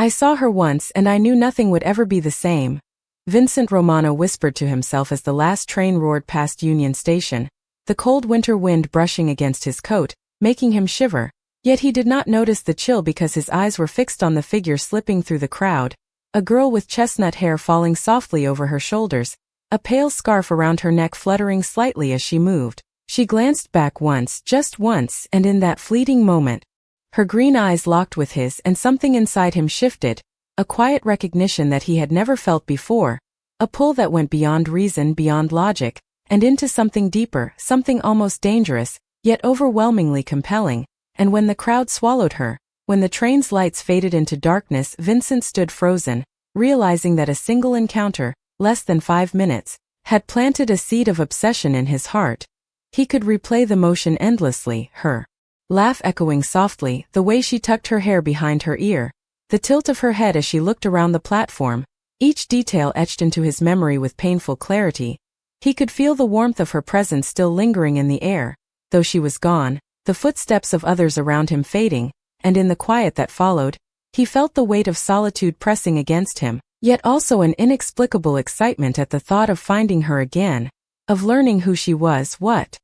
I saw her once and I knew nothing would ever be the same. Vincent Romano whispered to himself as the last train roared past Union Station, the cold winter wind brushing against his coat, making him shiver. Yet he did not notice the chill because his eyes were fixed on the figure slipping through the crowd, a girl with chestnut hair falling softly over her shoulders, a pale scarf around her neck fluttering slightly as she moved. She glanced back once, just once, and in that fleeting moment, her green eyes locked with his and something inside him shifted, a quiet recognition that he had never felt before, a pull that went beyond reason, beyond logic, and into something deeper, something almost dangerous, yet overwhelmingly compelling. And when the crowd swallowed her, when the train's lights faded into darkness, Vincent stood frozen, realizing that a single encounter, less than 5 minutes, had planted a seed of obsession in his heart. He could replay the motion endlessly, her laugh echoing softly, the way she tucked her hair behind her ear, the tilt of her head as she looked around the platform, each detail etched into his memory with painful clarity. He could feel the warmth of her presence still lingering in the air, though she was gone, the footsteps of others around him fading, and in the quiet that followed, he felt the weight of solitude pressing against him, yet also an inexplicable excitement at the thought of finding her again, of learning who she was, what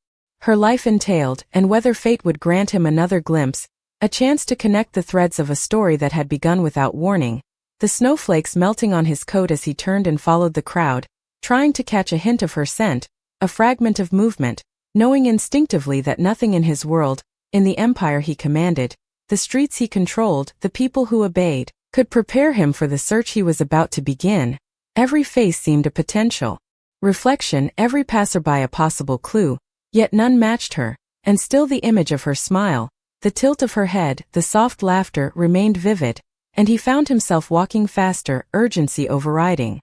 her life entailed, and whether fate would grant him another glimpse, a chance to connect the threads of a story that had begun without warning. The snowflakes melting on his coat as he turned and followed the crowd, trying to catch a hint of her scent, a fragment of movement, knowing instinctively that nothing in his world, in the empire he commanded, the streets he controlled, the people who obeyed, could prepare him for the search he was about to begin. Every face seemed a potential reflection, every passerby a possible clue, yet none matched her, and still the image of her smile, the tilt of her head, the soft laughter remained vivid, and he found himself walking faster, urgency overriding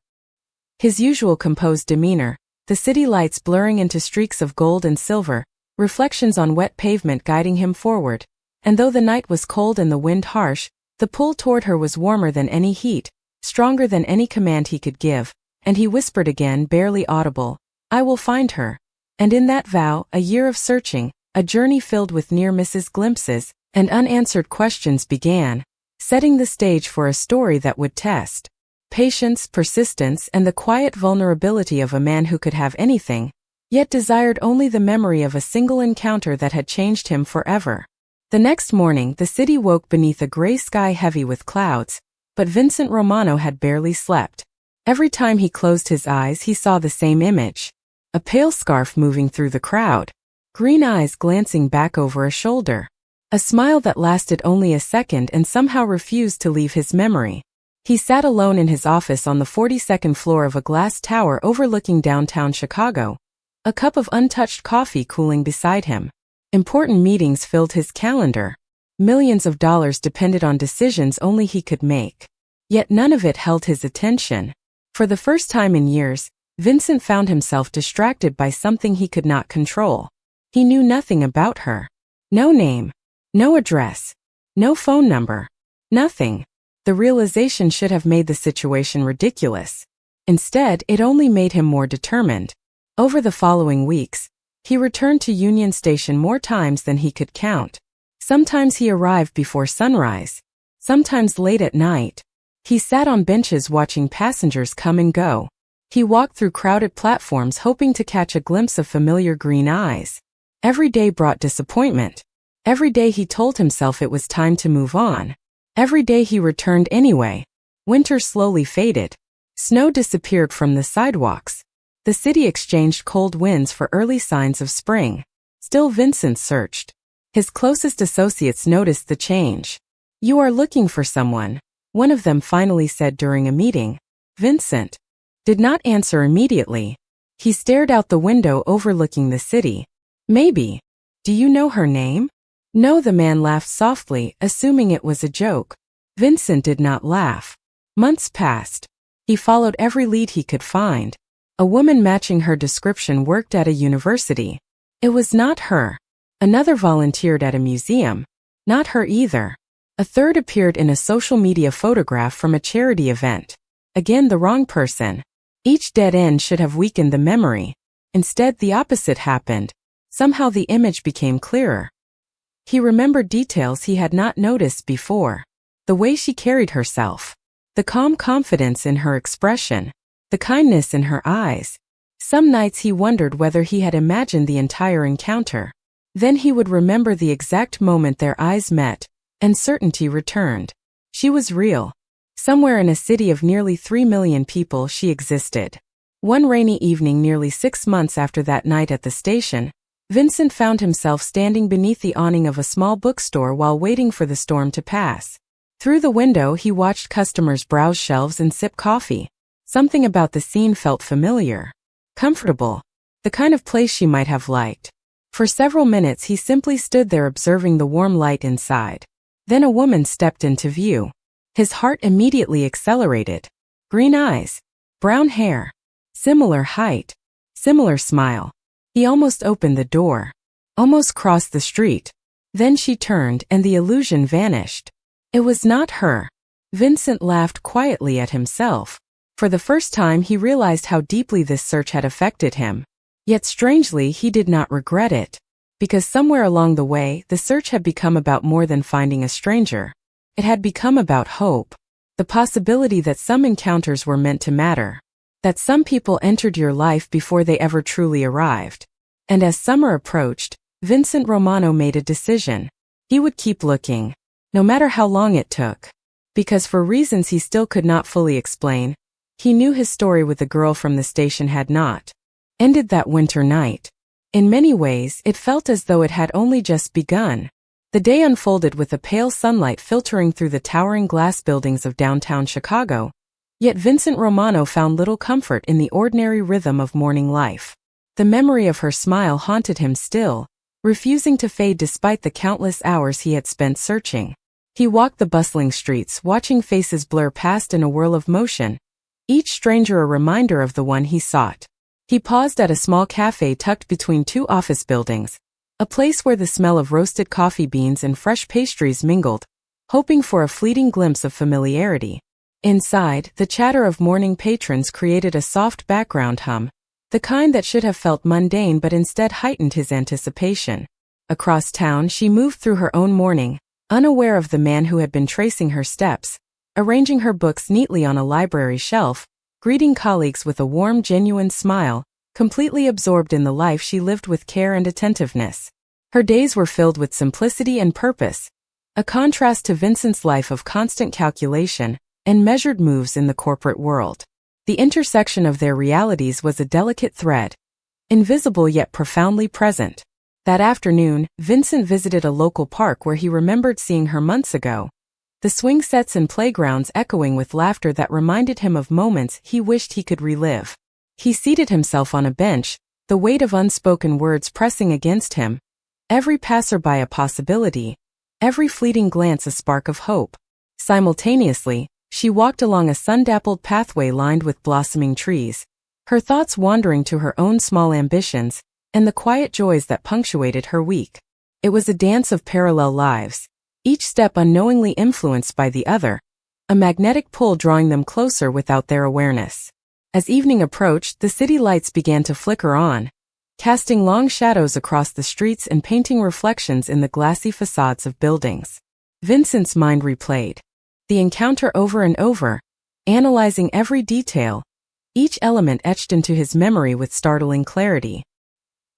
his usual composed demeanor, the city lights blurring into streaks of gold and silver, reflections on wet pavement guiding him forward. And though the night was cold and the wind harsh, the pull toward her was warmer than any heat, stronger than any command he could give, and he whispered again, barely audible, "I will find her." And in that vow, a year of searching, a journey filled with near misses, glimpses, and unanswered questions began, setting the stage for a story that would test patience, persistence, and the quiet vulnerability of a man who could have anything, yet desired only the memory of a single encounter that had changed him forever. The next morning, the city woke beneath a gray sky heavy with clouds, but Vincent Romano had barely slept. Every time he closed his eyes, he saw the same image. A pale scarf moving through the crowd, green eyes glancing back over a shoulder, a smile that lasted only a second and somehow refused to leave his memory. He sat alone in his office on the 42nd floor of a glass tower overlooking downtown Chicago, a cup of untouched coffee cooling beside him. Important meetings filled his calendar. Millions of dollars depended on decisions only he could make. Yet none of it held his attention. For the first time in years, Vincent found himself distracted by something he could not control. He knew nothing about her. No name, no address, no phone number, nothing. The realization should have made the situation ridiculous. Instead, it only made him more determined. Over the following weeks, he returned to Union Station more times than he could count. Sometimes he arrived before sunrise, sometimes late at night. He sat on benches watching passengers come and go. He walked through crowded platforms hoping to catch a glimpse of familiar green eyes. Every day brought disappointment. Every day he told himself it was time to move on. Every day he returned anyway. Winter slowly faded. Snow disappeared from the sidewalks. The city exchanged cold winds for early signs of spring. Still Vincent searched. His closest associates noticed the change. "You are looking for someone," one of them finally said during a meeting. Vincent did not answer immediately. He stared out the window overlooking the city. "Maybe. Do you know her name?" "No," the man laughed softly, assuming it was a joke. Vincent did not laugh. Months passed. He followed every lead he could find. A woman matching her description worked at a university. It was not her. Another volunteered at a museum. Not her either. A third appeared in a social media photograph from a charity event. Again, the wrong person. Each dead end should have weakened the memory. Instead, the opposite happened. Somehow the image became clearer. He remembered details he had not noticed before. The way she carried herself. The calm confidence in her expression. The kindness in her eyes. Some nights he wondered whether he had imagined the entire encounter. Then he would remember the exact moment their eyes met, and certainty returned. She was real. Somewhere in a city of nearly 3 million people she existed. One rainy evening nearly 6 months after that night at the station, Vincent found himself standing beneath the awning of a small bookstore while waiting for the storm to pass. Through the window he watched customers browse shelves and sip coffee. Something about the scene felt familiar. Comfortable. The kind of place she might have liked. For several minutes he simply stood there observing the warm light inside. Then a woman stepped into view. His heart immediately accelerated. Green eyes. Brown hair. Similar height. Similar smile. He almost opened the door. Almost crossed the street. Then she turned and the illusion vanished. It was not her. Vincent laughed quietly at himself. For the first time he realized how deeply this search had affected him. Yet strangely he did not regret it. Because somewhere along the way the search had become about more than finding a stranger. It had become about hope. The possibility that some encounters were meant to matter. That some people entered your life before they ever truly arrived. And as summer approached, Vincent Romano made a decision. He would keep looking. No matter how long it took. Because for reasons he still could not fully explain, he knew his story with the girl from the station had not ended that winter night. In many ways, it felt as though it had only just begun. The day unfolded with the pale sunlight filtering through the towering glass buildings of downtown Chicago. Yet Vincent Romano found little comfort in the ordinary rhythm of morning life. The memory of her smile haunted him still, refusing to fade despite the countless hours he had spent searching. He walked the bustling streets, watching faces blur past in a whirl of motion, each stranger a reminder of the one he sought. He paused at a small cafe tucked between two office buildings, a place where the smell of roasted coffee beans and fresh pastries mingled, hoping for a fleeting glimpse of familiarity. Inside, the chatter of morning patrons created a soft background hum, the kind that should have felt mundane but instead heightened his anticipation. Across town she moved through her own morning, unaware of the man who had been tracing her steps, arranging her books neatly on a library shelf, greeting colleagues with a warm, genuine smile, completely absorbed in the life she lived with care and attentiveness. Her days were filled with simplicity and purpose, a contrast to Vincent's life of constant calculation and measured moves in the corporate world. The intersection of their realities was a delicate thread, invisible yet profoundly present. That afternoon, Vincent visited a local park where he remembered seeing her months ago, the swing sets and playgrounds echoing with laughter that reminded him of moments he wished he could relive. He seated himself on a bench, the weight of unspoken words pressing against him, every passerby a possibility, every fleeting glance a spark of hope. Simultaneously, she walked along a sun-dappled pathway lined with blossoming trees, her thoughts wandering to her own small ambitions and the quiet joys that punctuated her week. It was a dance of parallel lives, each step unknowingly influenced by the other, a magnetic pull drawing them closer without their awareness. As evening approached, the city lights began to flicker on, casting long shadows across the streets and painting reflections in the glassy facades of buildings. Vincent's mind replayed the encounter over and over, analyzing every detail, each element etched into his memory with startling clarity.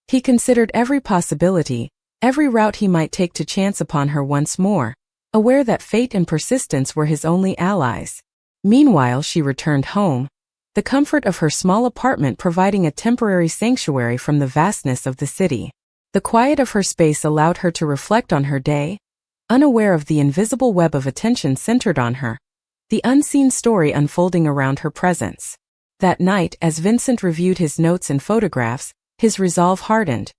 He considered every possibility, every route he might take to chance upon her once more, aware that fate and persistence were his only allies. Meanwhile she returned home, the comfort of her small apartment providing a temporary sanctuary from the vastness of the city. The quiet of her space allowed her to reflect on her day, unaware of the invisible web of attention centered on her, the unseen story unfolding around her presence. That night, as Vincent reviewed his notes and photographs, his resolve hardened.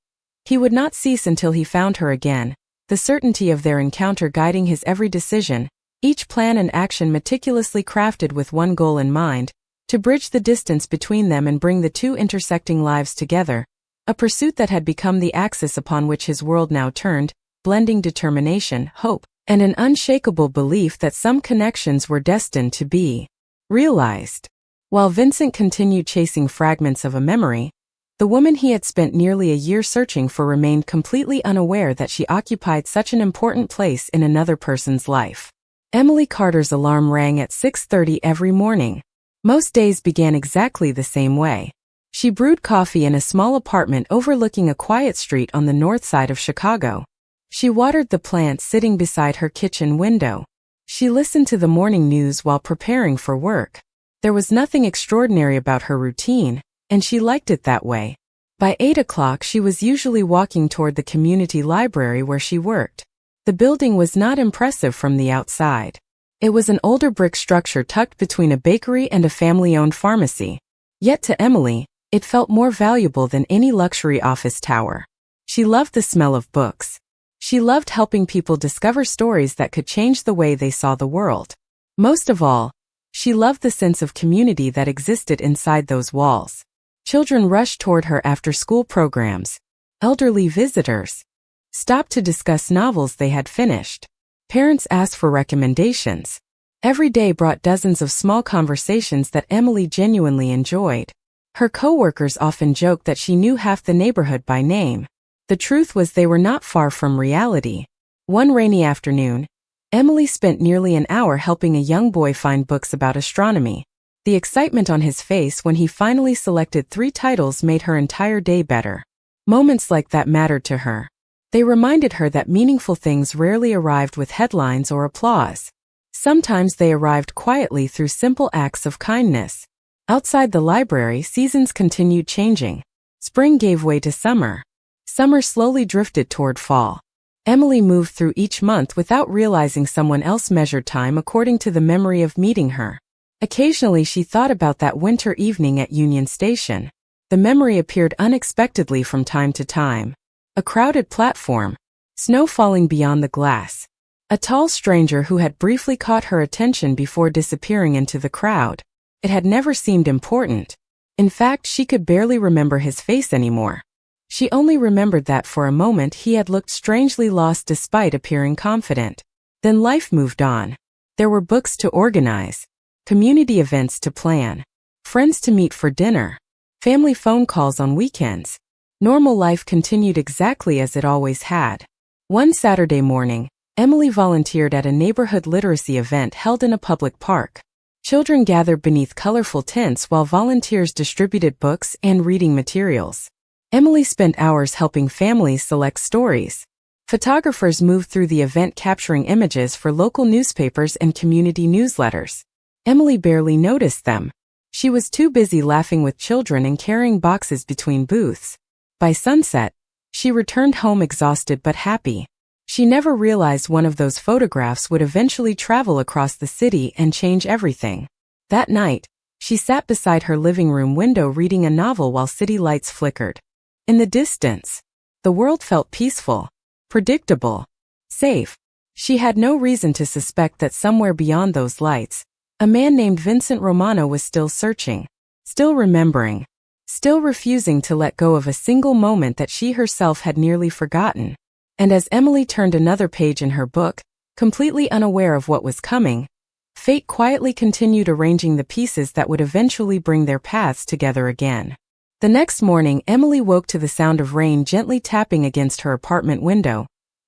He would not cease until he found her again, the certainty of their encounter guiding his every decision, each plan and action meticulously crafted with one goal in mind, to bridge the distance between them and bring the two intersecting lives together, a pursuit that had become the axis upon which his world now turned, blending determination, hope, and an unshakable belief that some connections were destined to be realized. While Vincent continued chasing fragments of a memory, the woman he had spent nearly a year searching for remained completely unaware that she occupied such an important place in another person's life. Emily Carter's alarm rang at 6:30 every morning. Most days began exactly the same way. She brewed coffee in a small apartment overlooking a quiet street on the north side of Chicago. She watered the plants sitting beside her kitchen window. She listened to the morning news while preparing for work. There was nothing extraordinary about her routine, and she liked it that way. By 8 o'clock she was usually walking toward the community library where she worked. The building was not impressive from the outside. It was an older brick structure tucked between a bakery and a family-owned pharmacy. Yet to Emily, it felt more valuable than any luxury office tower. She loved the smell of books. She loved helping people discover stories that could change the way they saw the world. Most of all, she loved the sense of community that existed inside those walls. Children rushed toward her after school programs. Elderly visitors stopped to discuss novels they had finished. Parents asked for recommendations. Every day brought dozens of small conversations that Emily genuinely enjoyed. Her coworkers often joked that she knew half the neighborhood by name. The truth was they were not far from reality. One rainy afternoon, Emily spent nearly an hour helping a young boy find books about astronomy. The excitement on his face when he finally selected 3 titles made her entire day better. Moments like that mattered to her. They reminded her that meaningful things rarely arrived with headlines or applause. Sometimes they arrived quietly through simple acts of kindness. Outside the library, seasons continued changing. Spring gave way to summer. Summer slowly drifted toward fall. Emily moved through each month without realizing someone else measured time according to the memory of meeting her. Occasionally she thought about that winter evening at Union Station. The memory appeared unexpectedly from time to time. A crowded platform, snow falling beyond the glass. A tall stranger who had briefly caught her attention before disappearing into the crowd. It had never seemed important. In fact, she could barely remember his face anymore. She only remembered that for a moment he had looked strangely lost despite appearing confident. Then life moved on. There were books to organize, community events to plan, friends to meet for dinner, family phone calls on weekends. Normal life continued exactly as it always had. One Saturday morning, Emily volunteered at a neighborhood literacy event held in a public park. Children gathered beneath colorful tents while volunteers distributed books and reading materials. Emily spent hours helping families select stories. Photographers moved through the event capturing images for local newspapers and community newsletters. Emily barely noticed them. She was too busy laughing with children and carrying boxes between booths. By sunset, she returned home exhausted but happy. She never realized one of those photographs would eventually travel across the city and change everything. That night, she sat beside her living room window reading a novel while city lights flickered. In the distance, the world felt peaceful, predictable, safe. She had no reason to suspect that somewhere beyond those lights, a man named Vincent Romano was still searching, still remembering, still refusing to let go of a single moment that she herself had nearly forgotten. And as Emily turned another page in her book, completely unaware of what was coming, fate quietly continued arranging the pieces that would eventually bring their paths together again. The next morning, Emily woke to the sound of rain gently tapping against her apartment window,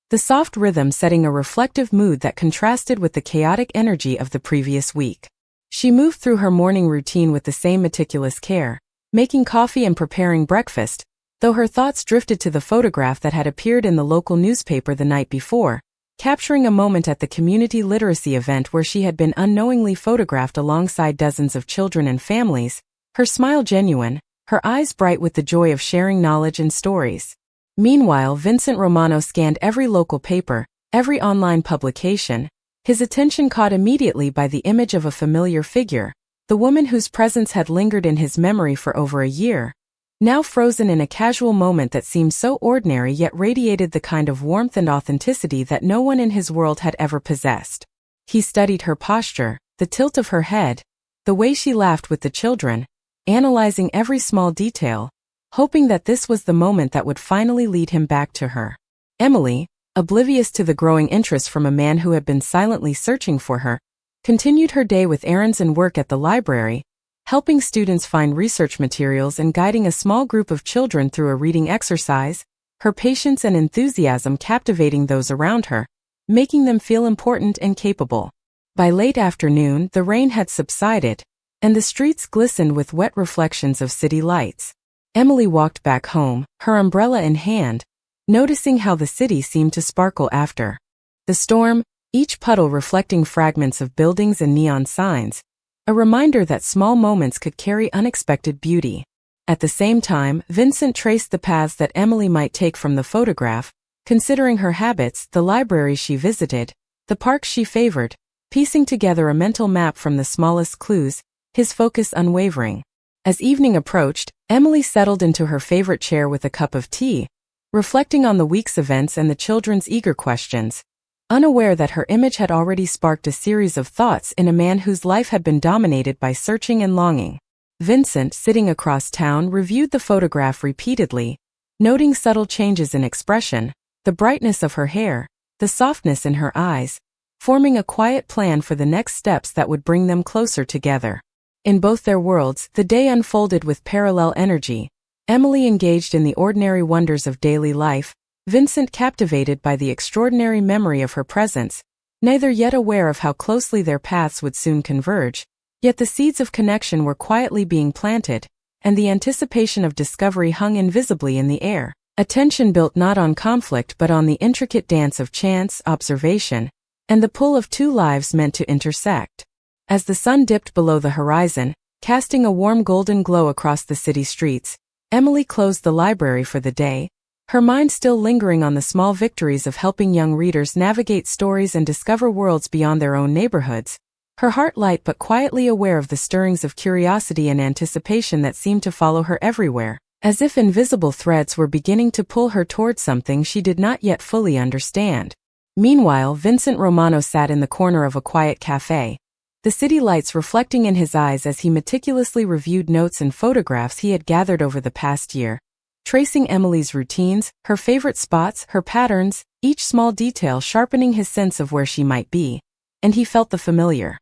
the soft rhythm setting a reflective mood that contrasted with the chaotic energy of the previous week. She moved through her morning routine with the same meticulous care, making coffee and preparing breakfast, though her thoughts drifted to the photograph that had appeared in the local newspaper the night before, capturing a moment at the community literacy event where she had been unknowingly photographed alongside dozens of children and families, her smile genuine, her eyes bright with the joy of sharing knowledge and stories. Meanwhile, Vincent Romano scanned every local paper, every online publication, his attention caught immediately by the image of a familiar figure, the woman whose presence had lingered in his memory for over a year, now frozen in a casual moment that seemed so ordinary yet radiated the kind of warmth and authenticity that no one in his world had ever possessed. He studied her posture, the tilt of her head, the way she laughed with the children, analyzing every small detail, hoping that this was the moment that would finally lead him back to her. Emily, oblivious to the growing interest from a man who had been silently searching for her, continued her day with errands and work at the library, helping students find research materials and guiding a small group of children through a reading exercise, her patience and enthusiasm captivating those around her, making them feel important and capable. By late afternoon, the rain had subsided, and the streets glistened with wet reflections of city lights. Emily walked back home, her umbrella in hand, noticing how the city seemed to sparkle after the storm, each puddle reflecting fragments of buildings and neon signs, a reminder that small moments could carry unexpected beauty. At the same time, Vincent traced the paths that Emily might take from the photograph, considering her habits, the libraries she visited, the parks she favored, piecing together a mental map from the smallest clues, his focus unwavering. As evening approached, Emily settled into her favorite chair with a cup of tea, reflecting on the week's events and the children's eager questions, unaware that her image had already sparked a series of thoughts in a man whose life had been dominated by searching and longing. Vincent, sitting across town, reviewed the photograph repeatedly, noting subtle changes in expression, the brightness of her hair, the softness in her eyes, forming a quiet plan for the next steps that would bring them closer together. In both their worlds, the day unfolded with parallel energy. Emily engaged in the ordinary wonders of daily life, Vincent captivated by the extraordinary memory of her presence, neither yet aware of how closely their paths would soon converge, yet the seeds of connection were quietly being planted, and the anticipation of discovery hung invisibly in the air. A tension built not on conflict but on the intricate dance of chance, observation, and the pull of two lives meant to intersect. As the sun dipped below the horizon, casting a warm golden glow across the city streets, Emily closed the library for the day, her mind still lingering on the small victories of helping young readers navigate stories and discover worlds beyond their own neighborhoods, her heart light but quietly aware of the stirrings of curiosity and anticipation that seemed to follow her everywhere, as if invisible threads were beginning to pull her towards something she did not yet fully understand. Meanwhile, Vincent Romano sat in the corner of a quiet cafe, the city lights reflecting in his eyes as he meticulously reviewed notes and photographs he had gathered over the past year, tracing Emily's routines, her favorite spots, her patterns, each small detail sharpening his sense of where she might be, and he felt the familiar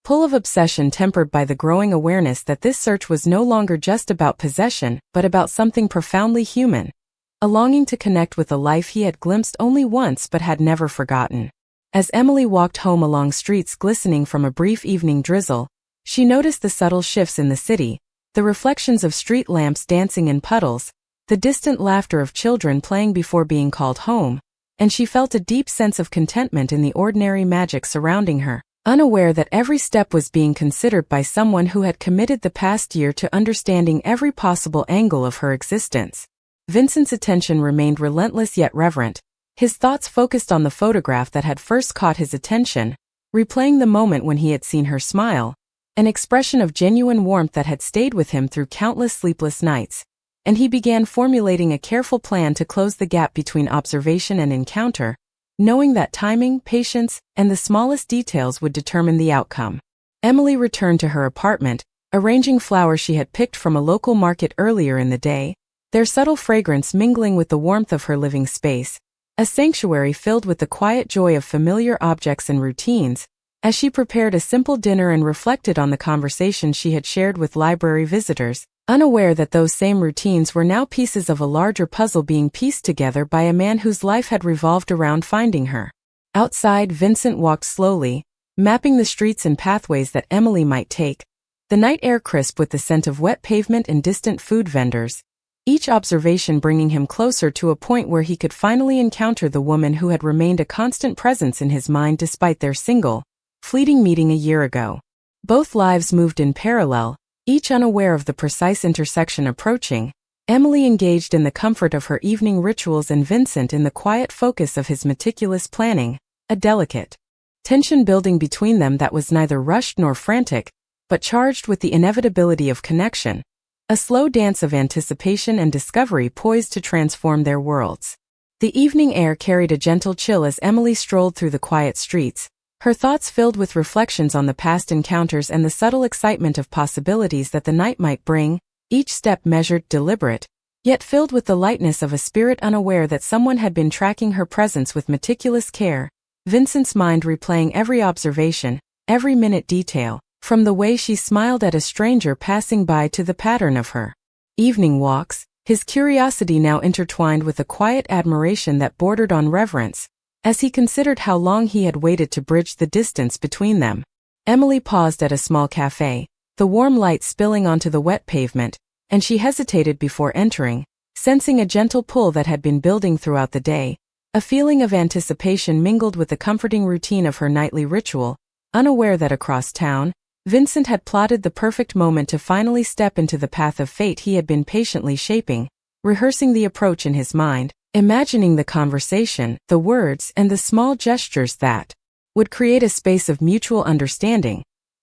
pull of obsession tempered by the growing awareness that this search was no longer just about possession, but about something profoundly human, a longing to connect with a life he had glimpsed only once but had never forgotten. As Emily walked home along streets glistening from a brief evening drizzle, she noticed the subtle shifts in the city, the reflections of street lamps dancing in puddles, the distant laughter of children playing before being called home, and she felt a deep sense of contentment in the ordinary magic surrounding her, unaware that every step was being considered by someone who had committed the past year to understanding every possible angle of her existence. Vincent's attention remained relentless yet reverent, his thoughts focused on the photograph that had first caught his attention, replaying the moment when he had seen her smile, an expression of genuine warmth that had stayed with him through countless sleepless nights, and he began formulating a careful plan to close the gap between observation and encounter, knowing that timing, patience, and the smallest details would determine the outcome. Emily returned to her apartment, arranging flowers she had picked from a local market earlier in the day, their subtle fragrance mingling with the warmth of her living space, a sanctuary filled with the quiet joy of familiar objects and routines. As she prepared a simple dinner and reflected on the conversations she had shared with library visitors, unaware that those same routines were now pieces of a larger puzzle being pieced together by a man whose life had revolved around finding her. Outside, Vincent walked slowly, mapping the streets and pathways that Emily might take, the night air crisp with the scent of wet pavement and distant food vendors, each observation bringing him closer to a point where he could finally encounter the woman who had remained a constant presence in his mind despite their fleeting meeting a year ago. Both lives moved in parallel, each unaware of the precise intersection approaching, Emily engaged in the comfort of her evening rituals and Vincent in the quiet focus of his meticulous planning, a delicate tension building between them that was neither rushed nor frantic, but charged with the inevitability of connection, a slow dance of anticipation and discovery poised to transform their worlds. The evening air carried a gentle chill as Emily strolled through the quiet streets, her thoughts filled with reflections on the past encounters and the subtle excitement of possibilities that the night might bring, each step measured, deliberate, yet filled with the lightness of a spirit unaware that someone had been tracking her presence with meticulous care, Vincent's mind replaying every observation, every minute detail, from the way she smiled at a stranger passing by to the pattern of her evening walks, his curiosity now intertwined with a quiet admiration that bordered on reverence, As he considered how long he had waited to bridge the distance between them, Emily paused at a small cafe, the warm light spilling onto the wet pavement, and she hesitated before entering, sensing a gentle pull that had been building throughout the day. A feeling of anticipation mingled with the comforting routine of her nightly ritual, unaware that across town, Vincent had plotted the perfect moment to finally step into the path of fate he had been patiently shaping, rehearsing the approach in his mind, imagining the conversation, the words, and the small gestures that would create a space of mutual understanding,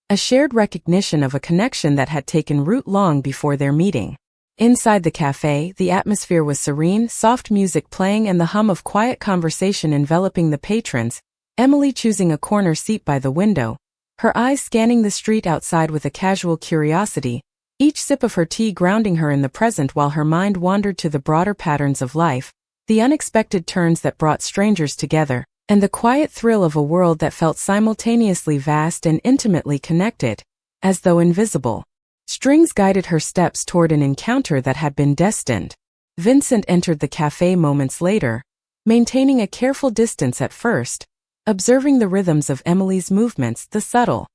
a shared recognition of a connection that had taken root long before their meeting. Inside the cafe, the atmosphere was serene, soft music playing and the hum of quiet conversation enveloping the patrons, Emily choosing a corner seat by the window, her eyes scanning the street outside with a casual curiosity, each sip of her tea grounding her in the present while her mind wandered to the broader patterns of life, the unexpected turns that brought strangers together, and the quiet thrill of a world that felt simultaneously vast and intimately connected, as though invisible strings guided her steps toward an encounter that had been destined. Vincent entered the cafe moments later, maintaining a careful distance at first, observing the rhythms of Emily's movements, the subtle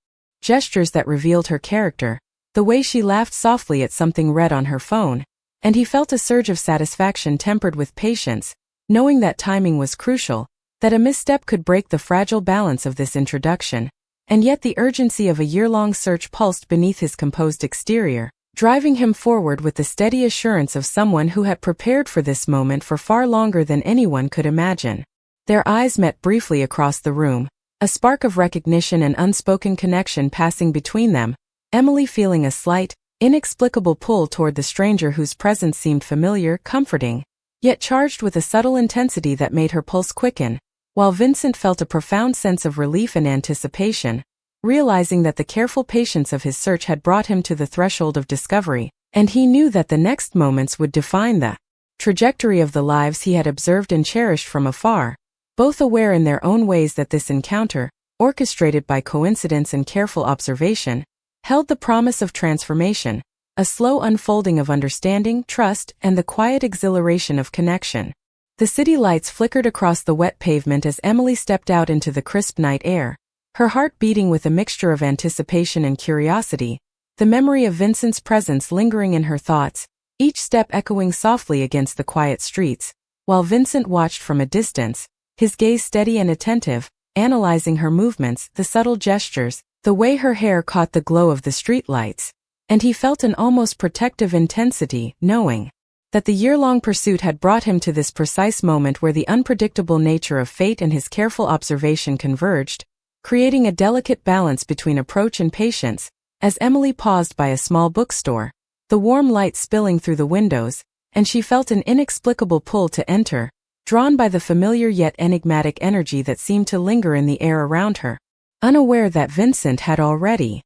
gestures that revealed her character, the way she laughed softly at something read on her phone, and he felt a surge of satisfaction tempered with patience, knowing that timing was crucial, that a misstep could break the fragile balance of this introduction. And yet the urgency of a year-long search pulsed beneath his composed exterior, driving him forward with the steady assurance of someone who had prepared for this moment for far longer than anyone could imagine. Their eyes met briefly across the room, a spark of recognition and unspoken connection passing between them, Emily feeling a slight, inexplicable pull toward the stranger whose presence seemed familiar, comforting, yet charged with a subtle intensity that made her pulse quicken, while Vincent felt a profound sense of relief and anticipation, realizing that the careful patience of his search had brought him to the threshold of discovery, and he knew that the next moments would define the trajectory of the lives he had observed and cherished from afar, both aware in their own ways that this encounter, orchestrated by coincidence and careful observation, held the promise of transformation, a slow unfolding of understanding, trust, and the quiet exhilaration of connection. The city lights flickered across the wet pavement as Emily stepped out into the crisp night air, her heart beating with a mixture of anticipation and curiosity, the memory of Vincent's presence lingering in her thoughts, each step echoing softly against the quiet streets, while Vincent watched from a distance, his gaze steady and attentive, analyzing her movements, the subtle gestures, the way her hair caught the glow of the streetlights, and he felt an almost protective intensity, knowing that the year-long pursuit had brought him to this precise moment where the unpredictable nature of fate and his careful observation converged, creating a delicate balance between approach and patience. As Emily paused by a small bookstore, the warm light spilling through the windows, and she felt an inexplicable pull to enter, drawn by the familiar yet enigmatic energy that seemed to linger in the air around her. Unaware that Vincent had already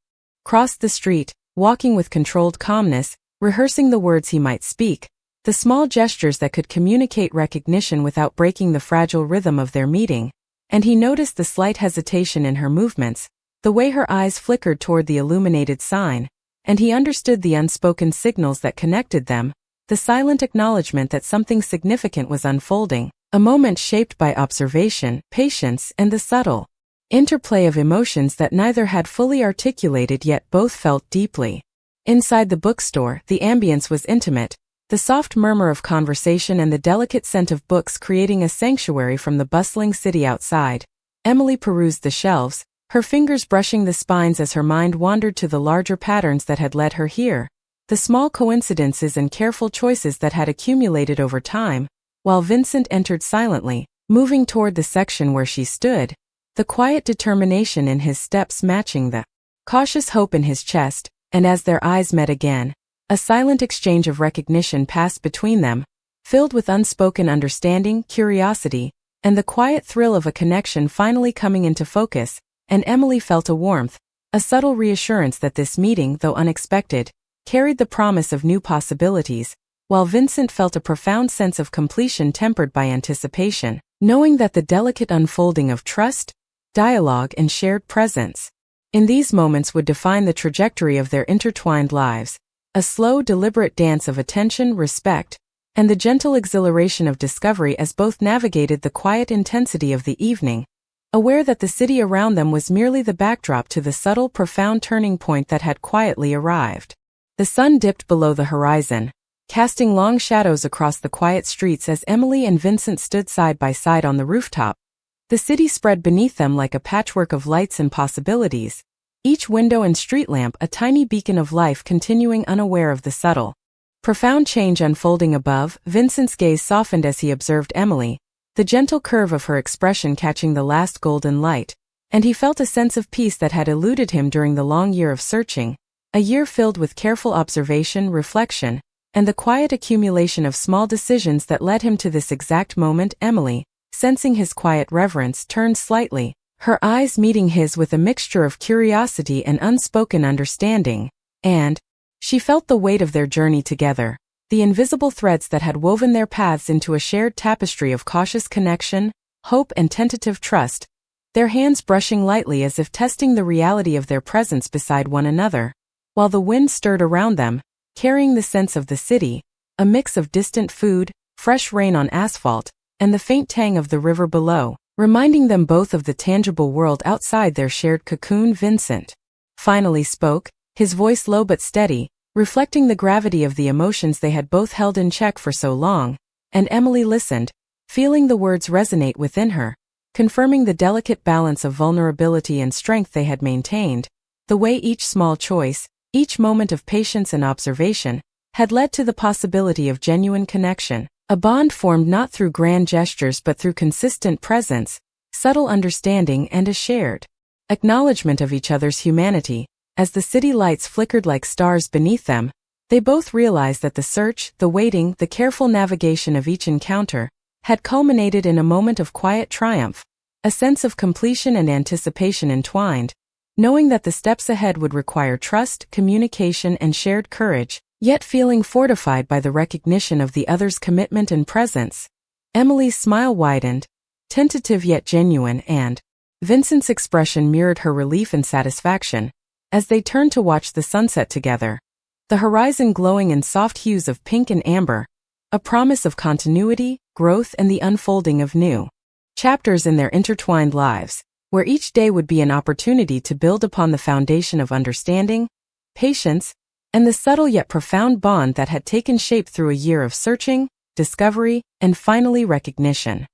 crossed the street, walking with controlled calmness, rehearsing the words he might speak, the small gestures that could communicate recognition without breaking the fragile rhythm of their meeting, and he noticed the slight hesitation in her movements, the way her eyes flickered toward the illuminated sign, and he understood the unspoken signals that connected them, the silent acknowledgement that something significant was unfolding, a moment shaped by observation, patience, and the subtle interplay of emotions that neither had fully articulated yet both felt deeply. Inside the bookstore, the ambience was intimate, the soft murmur of conversation and the delicate scent of books creating a sanctuary from the bustling city outside. Emily perused the shelves, her fingers brushing the spines as her mind wandered to the larger patterns that had led her here, the small coincidences and careful choices that had accumulated over time, while Vincent entered silently, moving toward the section where she stood, the quiet determination in his steps matching the cautious hope in his chest, and as their eyes met again, a silent exchange of recognition passed between them, filled with unspoken understanding, curiosity, and the quiet thrill of a connection finally coming into focus, and Emily felt a warmth, a subtle reassurance that this meeting, though unexpected, carried the promise of new possibilities, while Vincent felt a profound sense of completion tempered by anticipation, knowing that the delicate unfolding of trust, dialogue, and shared presence in these moments would define the trajectory of their intertwined lives. A slow, deliberate dance of attention, respect, and the gentle exhilaration of discovery as both navigated the quiet intensity of the evening, aware that the city around them was merely the backdrop to the subtle, profound turning point that had quietly arrived. The sun dipped below the horizon, casting long shadows across the quiet streets as Emily and Vincent stood side by side on the rooftop. The city spread beneath them like a patchwork of lights and possibilities, each window and street lamp a tiny beacon of life continuing unaware of the subtle, profound change unfolding above. Vincent's gaze softened as he observed Emily, the gentle curve of her expression catching the last golden light, and he felt a sense of peace that had eluded him during the long year of searching, a year filled with careful observation, reflection, and the quiet accumulation of small decisions that led him to this exact moment. Emily, sensing his quiet reverence, turned slightly, her eyes meeting his with a mixture of curiosity and unspoken understanding, and she felt the weight of their journey together, the invisible threads that had woven their paths into a shared tapestry of cautious connection, hope and tentative trust, their hands brushing lightly as if testing the reality of their presence beside one another, while the wind stirred around them, carrying the sense of the city, a mix of distant food, fresh rain on asphalt, and the faint tang of the river below, reminding them both of the tangible world outside their shared cocoon. Vincent finally spoke, his voice low but steady, reflecting the gravity of the emotions they had both held in check for so long, and Emily listened, feeling the words resonate within her, confirming the delicate balance of vulnerability and strength they had maintained, the way each small choice, each moment of patience and observation, had led to the possibility of genuine connection, a bond formed not through grand gestures but through consistent presence, subtle understanding and a shared acknowledgement of each other's humanity. As the city lights flickered like stars beneath them, they both realized that the search, the waiting, the careful navigation of each encounter had culminated in a moment of quiet triumph, a sense of completion and anticipation entwined, knowing that the steps ahead would require trust, communication, and shared courage, yet feeling fortified by the recognition of the other's commitment and presence. Emily's smile widened, tentative yet genuine, and Vincent's expression mirrored her relief and satisfaction, as they turned to watch the sunset together, the horizon glowing in soft hues of pink and amber, a promise of continuity, growth, and the unfolding of new chapters in their intertwined lives, where each day would be an opportunity to build upon the foundation of understanding, patience, and the subtle yet profound bond that had taken shape through a year of searching, discovery, and finally recognition.